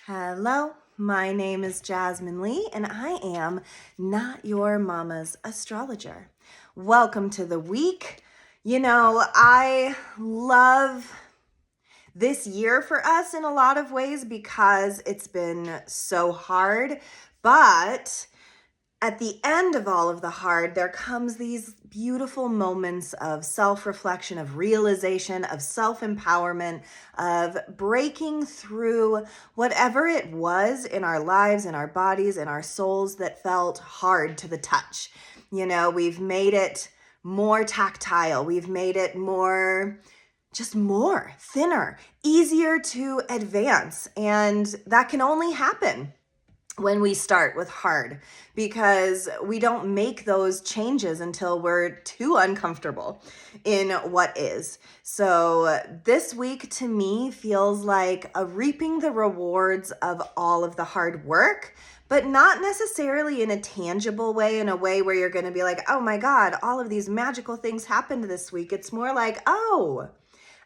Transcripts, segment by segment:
Hello, my name is Jasmine Lee, and I am Not Your Mama's Astrologer. Welcome to the week. I love this year for us in a lot of ways because it's been so hard, but at the end of all of the hard, there comes these beautiful moments of self-reflection, of realization, of self-empowerment, of breaking through whatever it was in our lives, in our bodies, in our souls that felt hard to the touch. We've made it more tactile. We've made it more thinner, easier to advance. And that can only happen when we start with hard, because we don't make those changes until we're too uncomfortable in what is. So this week to me feels like a reaping the rewards of all of the hard work, but not necessarily in a tangible way, in a way where you're going to be like, oh my God, all of these magical things happened this week. It's more like, oh,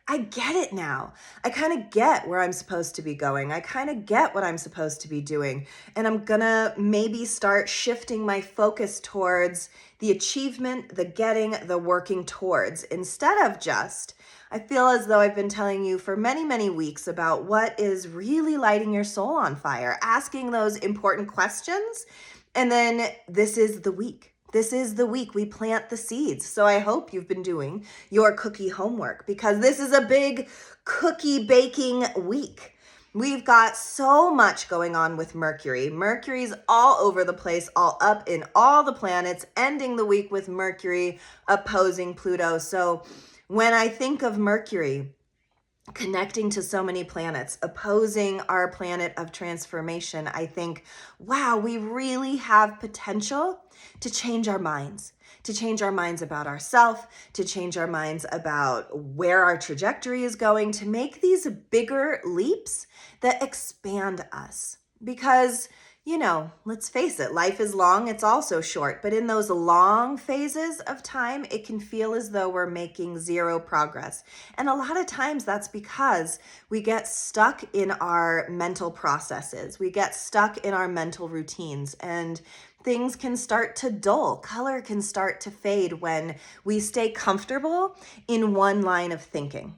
I get it now. I kind of get where I'm supposed to be going. I kind of get what I'm supposed to be doing. And I'm gonna maybe start shifting my focus towards the achievement, the getting, the working towards, instead of just, I feel as though I've been telling you for many, many weeks about what is really lighting your soul on fire, asking those important questions. And then this is the week. This is the week we plant the seeds. So I hope you've been doing your cookie homework, because this is a big cookie baking week. We've got so much going on with Mercury. Mercury's all over the place, all up in all the planets, ending the week with Mercury opposing Pluto. So when I think of Mercury connecting to so many planets, opposing our planet of transformation, I think, wow, we really have potential to change our minds, about ourselves, to change our minds about where our trajectory is going, to make these bigger leaps that expand us. Because let's face it, life is long, it's also short. But in those long phases of time, it can feel as though we're making zero progress. And a lot of times that's because we get stuck in our mental processes. We get stuck in our mental routines, and things can start to dull. Color can start to fade when we stay comfortable in one line of thinking.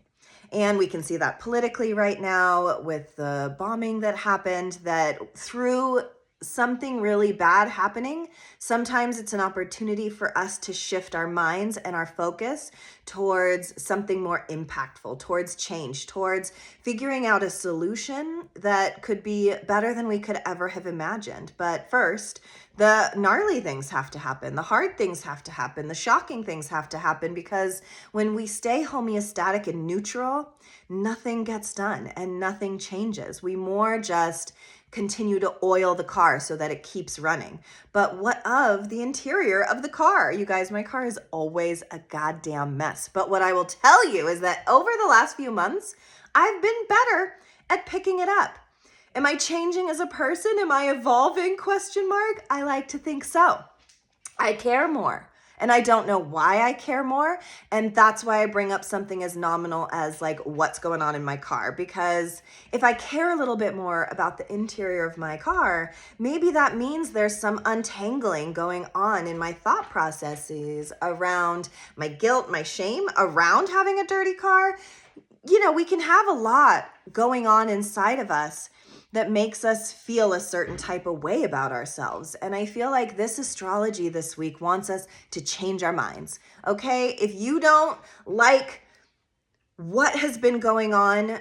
And we can see that politically right now with the bombing that happened, that through something really bad happening, sometimes it's an opportunity for us to shift our minds and our focus towards something more impactful, towards change, towards figuring out a solution that could be better than we could ever have imagined. But first, the gnarly things have to happen, the hard things have to happen, the shocking things have to happen, because when we stay homeostatic and neutral, nothing gets done and nothing changes. We more just continue to oil the car so that it keeps running. But what of the interior of the car? You guys, my car is always a goddamn mess. But what I will tell you is that over the last few months, I've been better at picking it up. Am I changing as a person? Am I evolving? ? I like to think so. I care more. And I don't know why I care more. And that's why I bring up something as nominal as like what's going on in my car. Because if I care a little bit more about the interior of my car, maybe that means there's some untangling going on in my thought processes around my guilt, my shame, around having a dirty car. We can have a lot going on inside of us that makes us feel a certain type of way about ourselves. And I feel like this astrology this week wants us to change our minds. Okay? If you don't like what has been going on,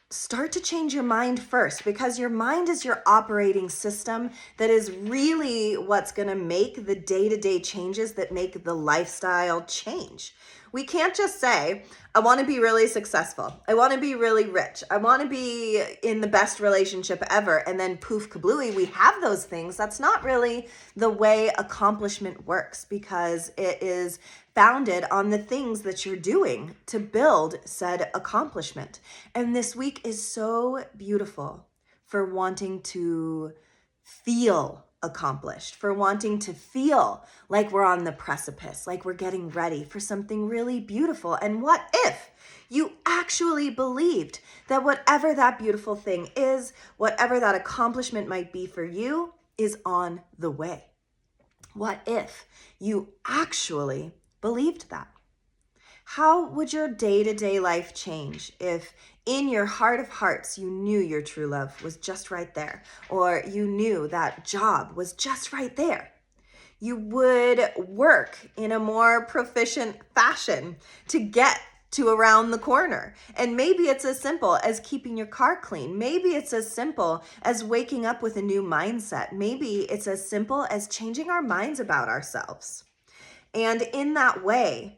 start to change your mind first, because your mind is your operating system that is really what's going to make the day-to-day changes that make the lifestyle change. We can't just say, I want to be really successful. I want to be really rich. I want to be in the best relationship ever. And then poof, kablooey, we have those things. That's not really the way accomplishment works, because it is founded on the things that you're doing to build said accomplishment. And this week is so beautiful for wanting to feel accomplished, for wanting to feel like we're on the precipice, like we're getting ready for something really beautiful. And what if you actually believed that whatever that beautiful thing is, whatever that accomplishment might be for you, is on the way? What if you actually believed that? How would your day-to-day life change if in your heart of hearts you knew your true love was just right there, or you knew that job was just right there? You would work in a more proficient fashion to get to around the corner. And maybe it's as simple as keeping your car clean. Maybe it's as simple as waking up with a new mindset. Maybe it's as simple as changing our minds about ourselves. And in that way,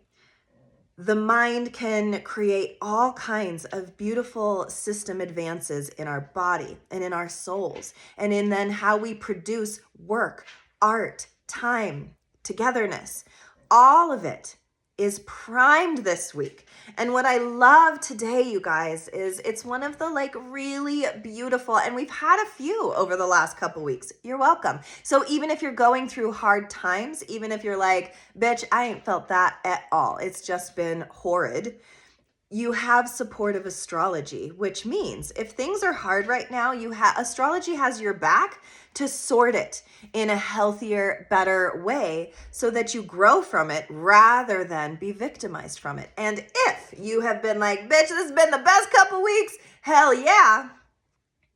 the mind can create all kinds of beautiful system advances in our body and in our souls, and in then how we produce work, art, time, togetherness. All of it is primed this week. And what I love today, you guys, is it's one of the really beautiful, and we've had a few over the last couple weeks. You're welcome. So even if you're going through hard times, even if you're like, bitch, I ain't felt that at all, it's just been horrid, you have supportive astrology, which means if things are hard right now, astrology has your back to sort it in a healthier, better way so that you grow from it rather than be victimized from it. And if you have been like, bitch, this has been the best couple weeks, hell yeah,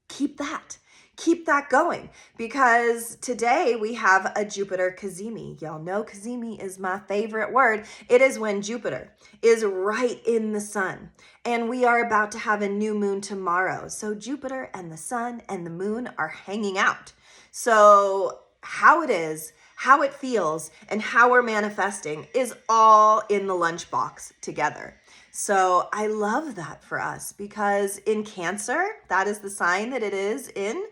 keep that. Keep that going, because today we have a Jupiter Cazimi. Y'all know Cazimi is my favorite word. It is when Jupiter is right in the sun, and we are about to have a new moon tomorrow. So Jupiter and the sun and the moon are hanging out. So how it is, how it feels, and how we're manifesting is all in the lunchbox together. So I love that for us, because in Cancer, that is the sign that it is in,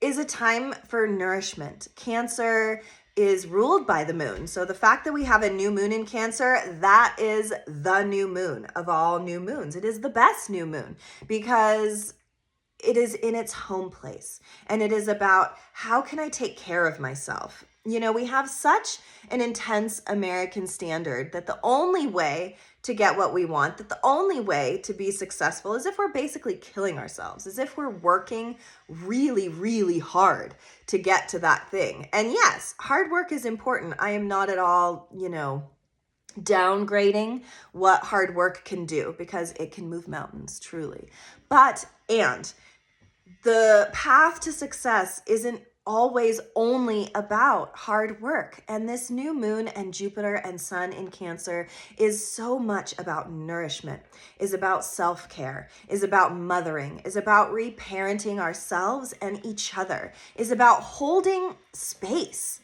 is a time for nourishment. Cancer is ruled by the moon. So the fact that we have a new moon in Cancer, that is the new moon of all new moons. It is the best new moon because it is in its home place. And it is about, how can I take care of myself? You know, we have such an intense American standard that the only way to get what we want, that the only way to be successful is if we're basically killing ourselves, as if we're working really, really hard to get to that thing. And yes, hard work is important. I am not at all, downgrading what hard work can do, because it can move mountains, truly. And the path to success isn't always only about hard work. And this new moon and Jupiter and sun in Cancer is so much about nourishment, is about self-care, is about mothering, is about reparenting ourselves and each other, is about holding space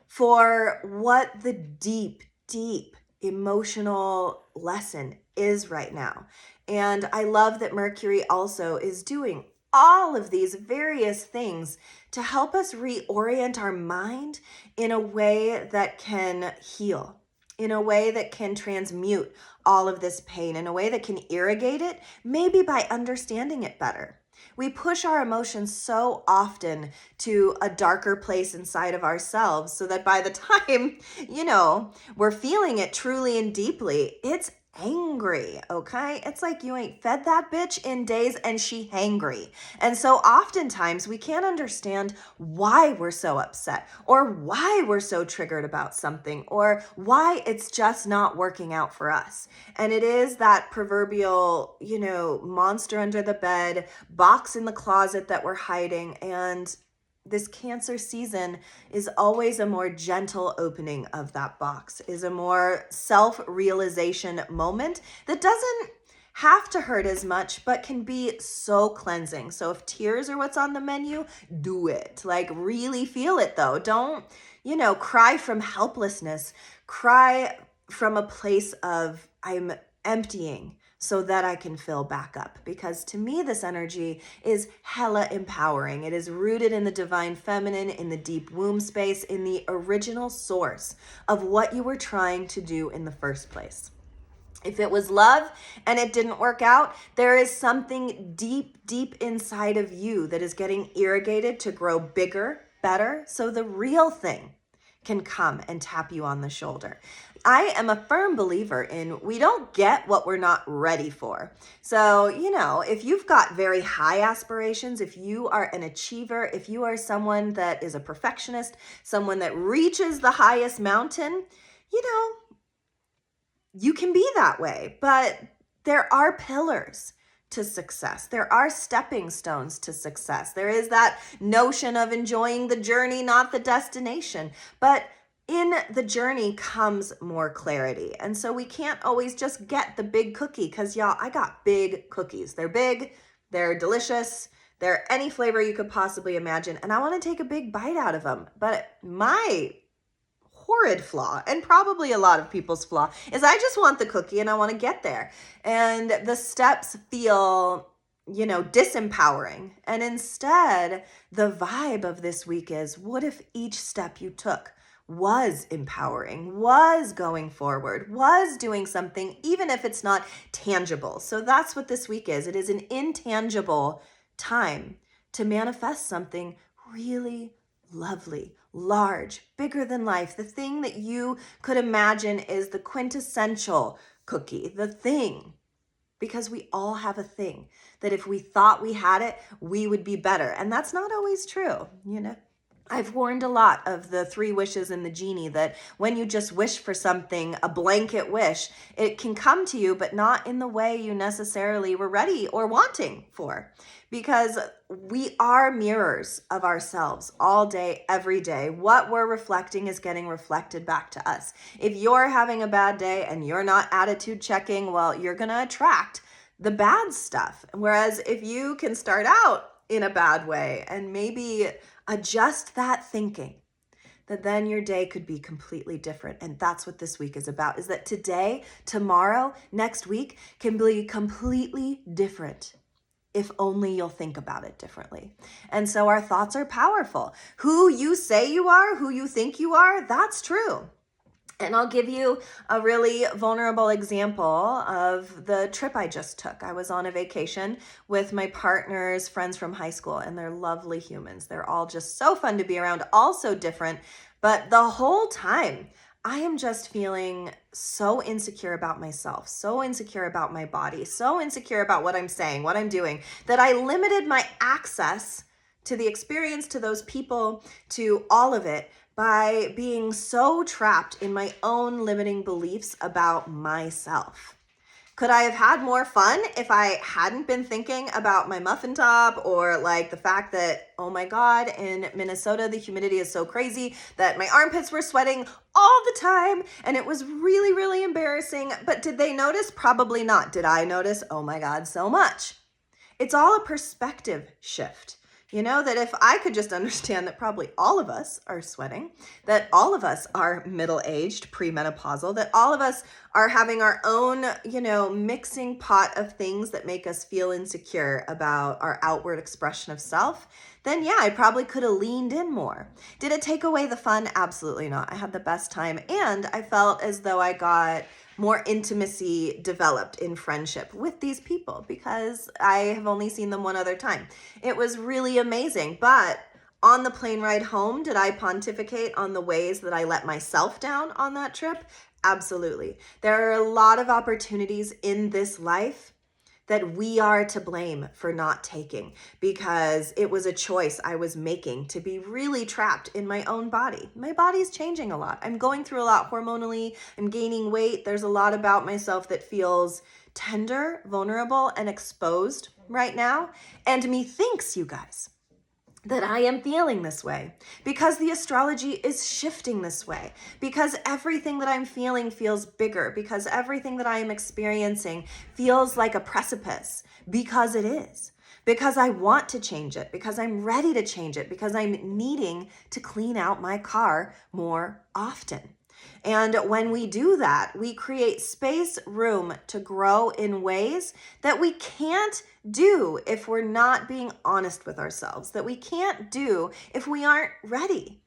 for what the deep, deep emotional lesson is right now. And I love that Mercury also is doing all of these various things to help us reorient our mind in a way that can heal, in a way that can transmute all of this pain, in a way that can irrigate it, maybe by understanding it better. We push our emotions so often to a darker place inside of ourselves so that by the time, we're feeling it truly and deeply, it's angry, okay? It's like you ain't fed that bitch in days and she hangry. And so oftentimes we can't understand why we're so upset, or why we're so triggered about something, or why it's just not working out for us. And it is that proverbial, monster under the bed, box in the closet that we're hiding. And this Cancer season is always a more gentle opening of that box, is a more self-realization moment that doesn't have to hurt as much, but can be so cleansing. So if tears are what's on the menu, do it. Really feel it though. Don't, cry from helplessness. Cry from a place of, I'm emptying so that I can fill back up. Because to me, this energy is hella empowering. It is rooted in the divine feminine, in the deep womb space, in the original source of what you were trying to do in the first place. If it was love and it didn't work out, there is something deep, deep inside of you that is getting irrigated to grow bigger, better, so the real thing can come and tap you on the shoulder. I am a firm believer in we don't get what we're not ready for. So, if you've got very high aspirations, if you are an achiever, if you are someone that is a perfectionist, someone that reaches the highest mountain, you can be that way, but there are pillars to success. There are stepping stones to success. There is that notion of enjoying the journey, not the destination. But in the journey comes more clarity. And so we can't always just get the big cookie because, y'all, I got big cookies. They're big, they're delicious, they're any flavor you could possibly imagine. And I want to take a big bite out of them. But my horrid flaw, and probably a lot of people's flaw, is I just want the cookie and I want to get there. And the steps feel, disempowering. And instead, the vibe of this week is, what if each step you took was empowering, was going forward, was doing something, even if it's not tangible? So that's what this week is. It is an intangible time to manifest something really lovely, large, bigger than life. The thing that you could imagine is the quintessential cookie, the thing. Because we all have a thing that if we thought we had it, we would be better. And that's not always true, I've warned a lot of the 3 wishes and the genie that when you just wish for something, a blanket wish, it can come to you, but not in the way you necessarily were ready or wanting for. Because we are mirrors of ourselves all day, every day. What we're reflecting is getting reflected back to us. If you're having a bad day and you're not attitude checking, well, you're going to attract the bad stuff. Whereas if you can start out in a bad way and maybe adjust that thinking, that then your day could be completely different. And that's what this week is about, is that today, tomorrow, next week can be completely different if only you'll think about it differently. And so our thoughts are powerful. Who you say you are, who you think you are, that's true. And I'll give you a really vulnerable example of the trip I just took. I was on a vacation with my partner's friends from high school, and they're lovely humans. They're all just so fun to be around, all so different. But the whole time, I am just feeling so insecure about myself, so insecure about my body, so insecure about what I'm saying, what I'm doing, that I limited my access to the experience, to those people, to all of it, by being so trapped in my own limiting beliefs about myself. Could I have had more fun if I hadn't been thinking about my muffin top or like the fact that, oh my God, in Minnesota, the humidity is so crazy that my armpits were sweating all the time and it was really, really embarrassing. But did they notice? Probably not. Did I notice? Oh my God, so much. It's all a perspective shift. That if I could just understand that probably all of us are sweating, that all of us are middle-aged, premenopausal, that all of us are having our own, mixing pot of things that make us feel insecure about our outward expression of self, then yeah, I probably could have leaned in more. Did it take away the fun? Absolutely not. I had the best time, and I felt as though I got more intimacy developed in friendship with these people because I have only seen them one other time. It was really amazing. But on the plane ride home, did I pontificate on the ways that I let myself down on that trip? Absolutely. There are a lot of opportunities in this life that we are to blame for not taking because it was a choice I was making to be really trapped in my own body. My body's changing a lot. I'm going through a lot hormonally. I'm gaining weight. There's a lot about myself that feels tender, vulnerable, and exposed right now. And methinks, you guys, that I am feeling this way because the astrology is shifting this way, because everything that I'm feeling feels bigger, because everything that I am experiencing feels like a precipice, because it is, because I want to change it, because I'm ready to change it, because I'm needing to clean out my car more often. And when we do that, we create space, room to grow in ways that we can't do if we're not being honest with ourselves, that we can't do if we aren't ready.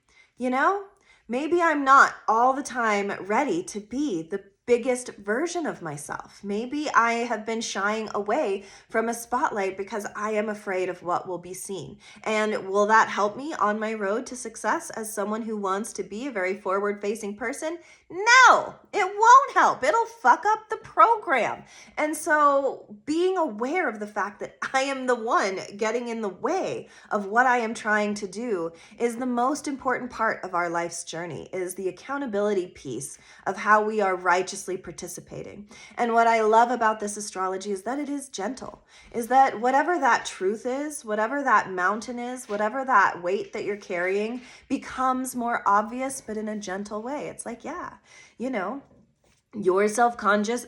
Maybe I'm not all the time ready to be the biggest version of myself. Maybe I have been shying away from a spotlight because I am afraid of what will be seen. And will that help me on my road to success as someone who wants to be a very forward-facing person? No, it won't help. It'll fuck up the program. And so being aware of the fact that I am the one getting in the way of what I am trying to do is the most important part of our life's journey, is the accountability piece of how we are righteously participating. And what I love about this astrology is that it is gentle, is that whatever that truth is, whatever that mountain is, whatever that weight that you're carrying becomes more obvious, but in a gentle way. It's like, yeah, you know, your self-conscious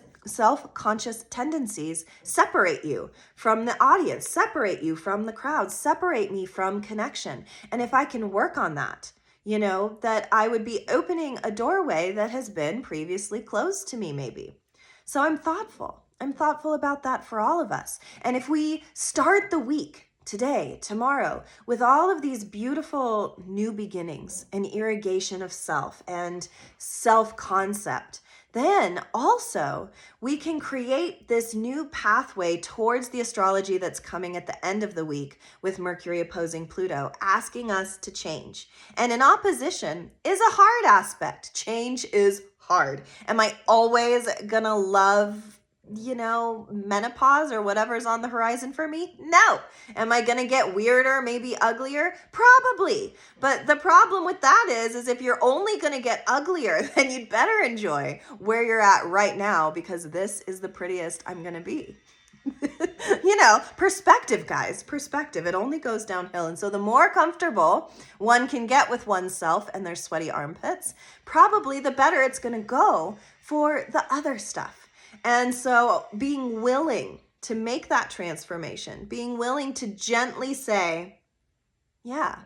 tendencies separate you from the audience, separate you from the crowd, separate me from connection. And if I can work on that, you know, that I would be opening a doorway that has been previously closed to me, maybe. So I'm thoughtful. I'm thoughtful about that for all of us. And if we start the week today, tomorrow, with all of these beautiful new beginnings and irrigation of self and self-concept, then also we can create this new pathway towards the astrology that's coming at the end of the week with Mercury opposing Pluto, asking us to change. And in opposition is a hard aspect. Change is hard. Am I always gonna love, you know, menopause or whatever's on the horizon for me? No. Am I going to get weirder, maybe uglier? Probably. But the problem with that is if you're only going to get uglier, then you'd better enjoy where you're at right now, because this is the prettiest I'm going to be. You know, perspective, guys, perspective. It only goes downhill. And so the more comfortable one can get with oneself and their sweaty armpits, probably the better it's going to go for the other stuff. And so being willing to make that transformation, being willing to gently say, yeah,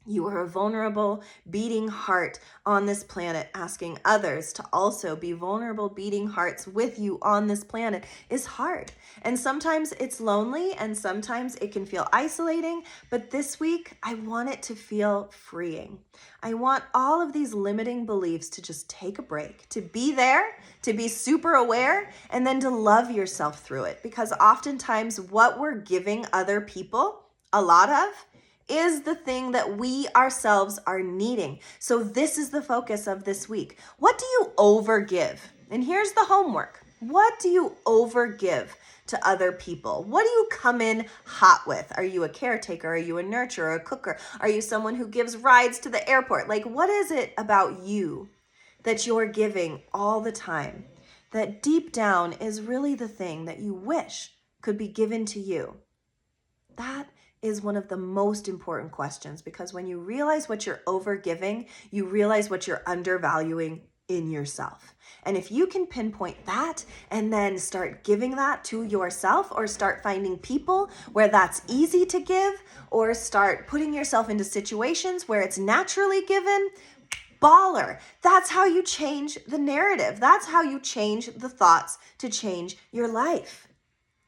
you are a vulnerable, beating heart on this planet, asking others to also be vulnerable, beating hearts with you on this planet is hard. And sometimes it's lonely and sometimes it can feel isolating, but this week I want it to feel freeing. I want all of these limiting beliefs to just take a break, to be there, to be super aware, and then to love yourself through it. Because oftentimes what we're giving other people a lot of is the thing that we ourselves are needing. So this is the focus of this week. What do you overgive? And here's the homework. What do you overgive to other people? What do you come in hot with? Are you a caretaker? Are you a nurturer, a cooker? Are you someone who gives rides to the airport? Like, what is it about you that you're giving all the time that deep down is really the thing that you wish could be given to you? That is one of the most important questions, because when you realize what you're overgiving, you realize what you're undervaluing in yourself. And if you can pinpoint that and then start giving that to yourself, or start finding people where that's easy to give, or start putting yourself into situations where it's naturally given, baller. That's how you change the narrative. That's how you change the thoughts to change your life.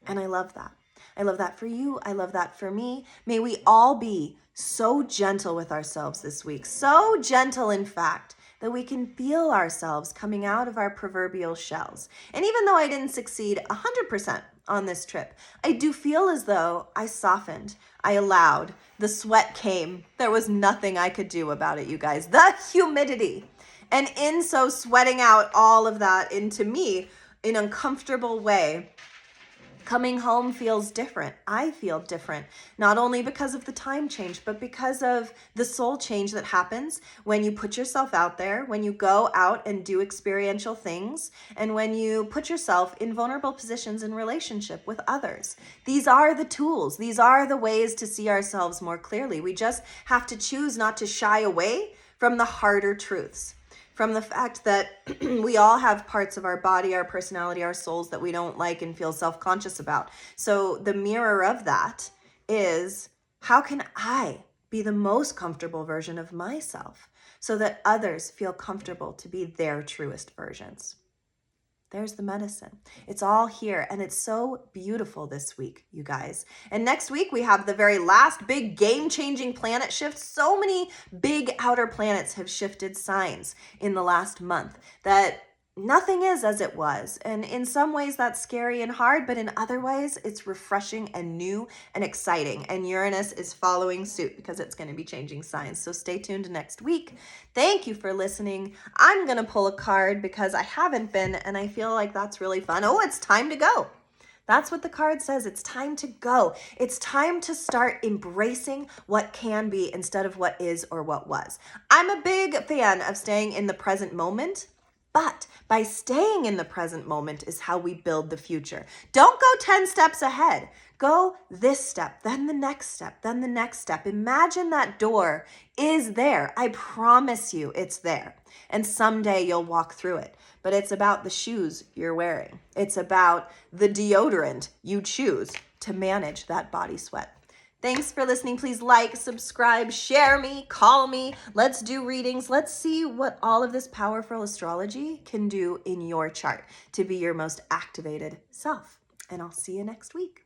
And I love that. I love that for you. I love that for me. May we all be so gentle with ourselves this week. So gentle, in fact, that we can feel ourselves coming out of our proverbial shells. And even though I didn't succeed 100% on this trip, I do feel as though I softened. I allowed. The sweat came. There was nothing I could do about it, you guys. The humidity. And in so sweating out all of that into me in an uncomfortable way, coming home feels different. I feel different, not only because of the time change, but because of the soul change that happens when you put yourself out there, when you go out and do experiential things, and when you put yourself in vulnerable positions in relationship with others. These are the tools. These are the ways to see ourselves more clearly. We just have to choose not to shy away from the harder truths, from the fact that we all have parts of our body, our personality, our souls that we don't like and feel self-conscious about. So the mirror of that is, how can I be the most comfortable version of myself so that others feel comfortable to be their truest versions? There's the medicine. It's all here, and it's so beautiful this week, you guys. And next week, we have the very last big game-changing planet shift. So many big outer planets have shifted signs in the last month that nothing is as it was. And in some ways that's scary and hard, but in other ways it's refreshing and new and exciting. And Uranus is following suit because it's going to be changing signs. So stay tuned next week. Thank you for listening. I'm going to pull a card because I haven't been, and I feel like that's really fun. Oh, it's time to go. That's what the card says. It's time to go. It's time to start embracing what can be instead of what is or what was. I'm a big fan of staying in the present moment, but by staying in the present moment is how we build the future. Don't go 10 steps ahead. Go this step, then the next step, then the next step. Imagine that door is there. I promise you it's there. And someday you'll walk through it. But it's about the shoes you're wearing. It's about the deodorant you choose to manage that body sweat. Thanks for listening. Please like, subscribe, share me, call me. Let's do readings. Let's see what all of this powerful astrology can do in your chart to be your most activated self. And I'll see you next week.